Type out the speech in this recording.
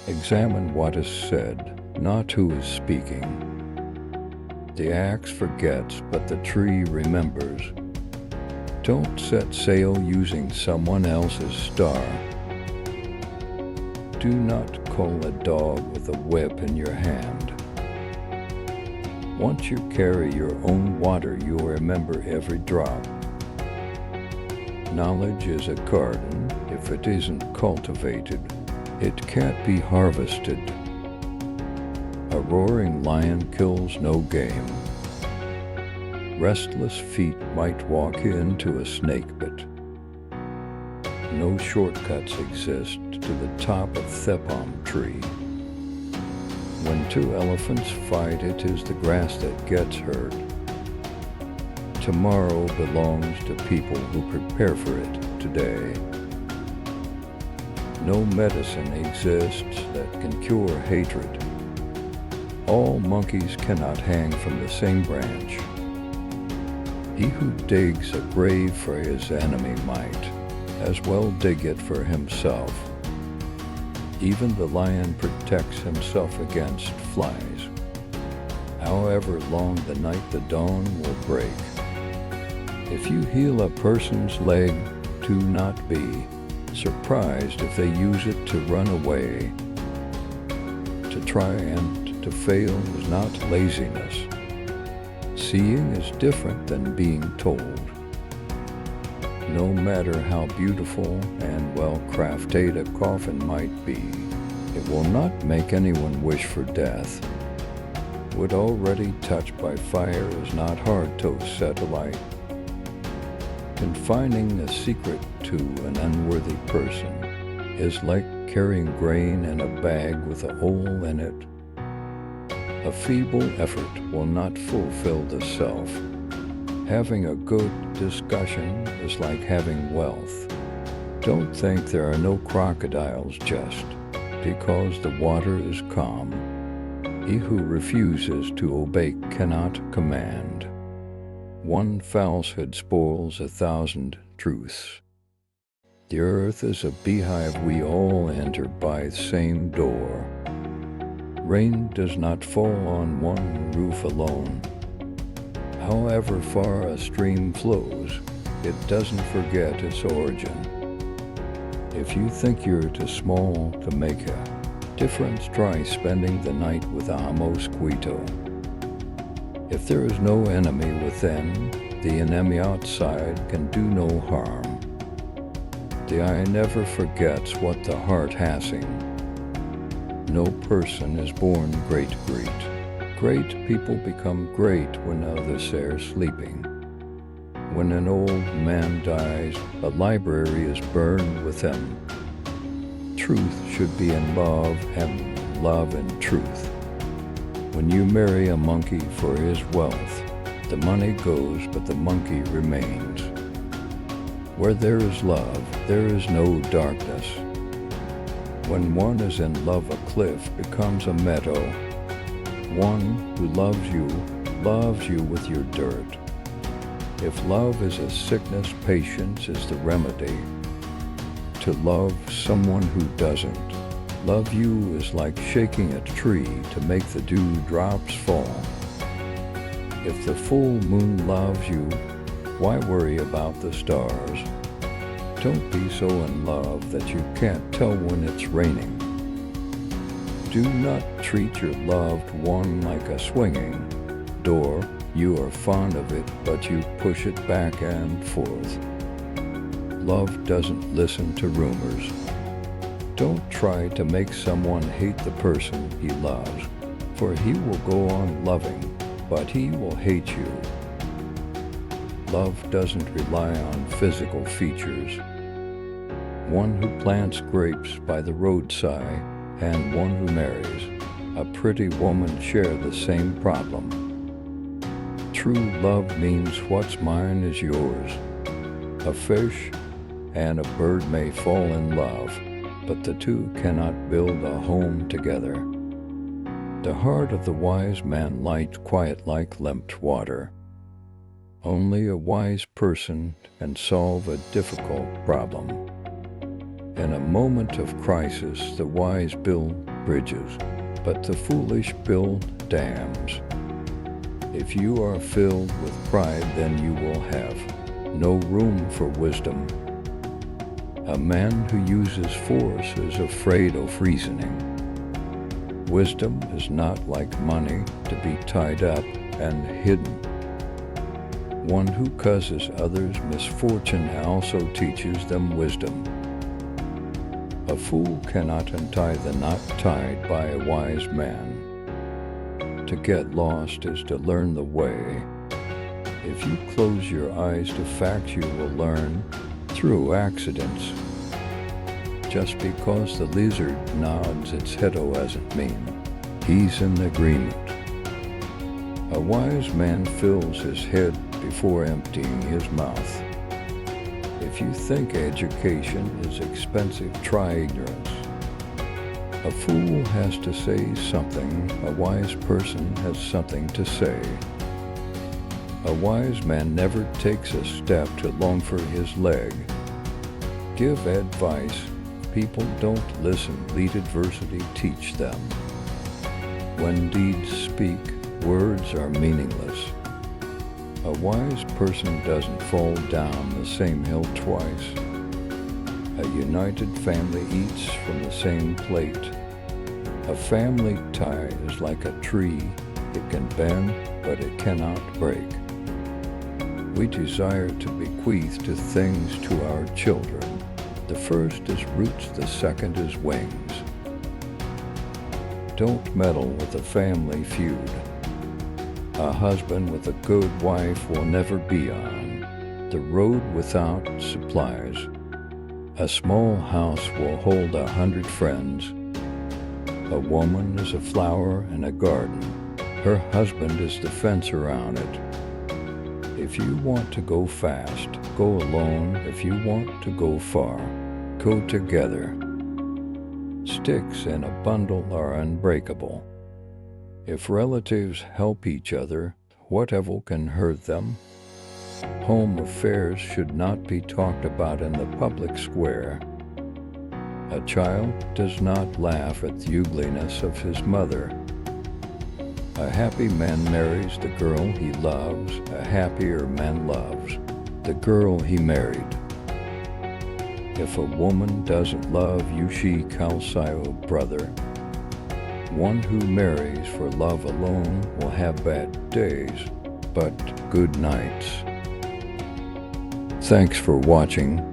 Examine what is said, not who is speaking. The axe forgets, but the tree remembers. Don't set sail using someone else's star. Do not cull a dog with a whip in your hand. Once you carry your own water, you'll remember every drop. Knowledge is a garden. If it isn't cultivated, it can't be harvested. A roaring lion kills no game. Restless feet might walk into a snake pit. No shortcuts exist to the top of thepom tree. When two elephants fight, it is the grass that gets hurt. Tomorrow belongs to people who prepare for it today. No medicine exists that can cure hatred. All monkeys cannot hang from the same branch. He who digs a grave for his enemy might as well dig it for himself. Even the lion protects himself against flies. However long the night, the dawn will break. If you heal a person's leg, do not be surprised if they use it to run away. To try and to fail is not laziness. Seeing is different than being told. No matter how beautiful and well-crafted a coffin might be, it will not make anyone wish for death. Wood already touched by fire is not hard to set alight. Confining a secret to an unworthy person is like carrying grain in a bag with a hole in it. A feeble effort will not fulfill the self. Having a good discussion is like having wealth. Don't think there are no crocodiles just because the water is calm. He who refuses to obey cannot command. One falsehood spoils 1,000 truths. The earth is a beehive, we all enter by the same door. Rain does not fall on one roof alone. However far a stream flows, it doesn't forget its origin. If you think you're too small to make a difference, try spending the night with a mosquito. If there is no enemy within, the enemy outside can do no harm. The eye never forgets what the heart hasing. No person is born great. Great people become great when others are sleeping. When an old man dies, a library is burned with him. Truth should be in love, and love in truth. When you marry a monkey for his wealth, the money goes, but the monkey remains. Where there is love, there is no darkness. When one is in love, a cliff becomes a meadow. One who loves you with your dirt. If love is a sickness, patience is the remedy. To love someone who doesn't love you is like shaking a tree to make the dewdrops fall. If the full moon loves you, why worry about the stars? Don't be so in love that you can't tell when it's raining. Do not treat your loved one like a swinging door. You are fond of it, but you push it back and forth. Love doesn't listen to rumors. Don't try to make someone hate the person he loves, for he will go on loving, but he will hate you. Love doesn't rely on physical features. One who plants grapes by the roadside and one who marries a pretty woman share the same problem. True love means what's mine is yours. A fish and a bird may fall in love, but the two cannot build a home together. The heart of the wise man lies quiet like limped water. Only a wise person can solve a difficult problem. In a moment of crisis, the wise build bridges, but the foolish build dams. If you are filled with pride, then you will have no room for wisdom. A man who uses force is afraid of reasoning. Wisdom is not like money to be tied up and hidden. One who causes others misfortune also teaches them wisdom. A fool cannot untie the knot tied by a wise man. To get lost is to learn the way. If you close your eyes to facts, you will learn through accidents. Just because the lizard nods its head doesn't mean he's in agreement. A wise man fills his head before emptying his mouth. If you think education is expensive, try ignorance. A fool has to say something. A wise person has something to say. A wise man never takes a step to long for his leg. Give advice. People don't listen. Let adversity teach them. When deeds speak, words are meaningless. A wise person doesn't fall down the same hill twice. A united family eats from the same plate. A family tie is like a tree. It can bend, but it cannot break. We desire to bequeath two things to our children. The first is roots, the second is wings. Don't meddle with a family feud. A husband with a good wife will never be on the road without supplies. A small house will hold 100 friends. A woman is a flower in a garden. Her husband is the fence around it. If you want to go fast, go alone. If you want to go far, go together. Sticks in a bundle are unbreakable. If relatives help each other, whatever can hurt them? Home affairs should not be talked about in the public square. A child does not laugh at the ugliness of his mother. A happy man marries the girl he loves. A happier man loves the girl he married. If a woman doesn't love you, she calcio brother. One who marries for love alone will have bad days, but good nights. Thanks for watching.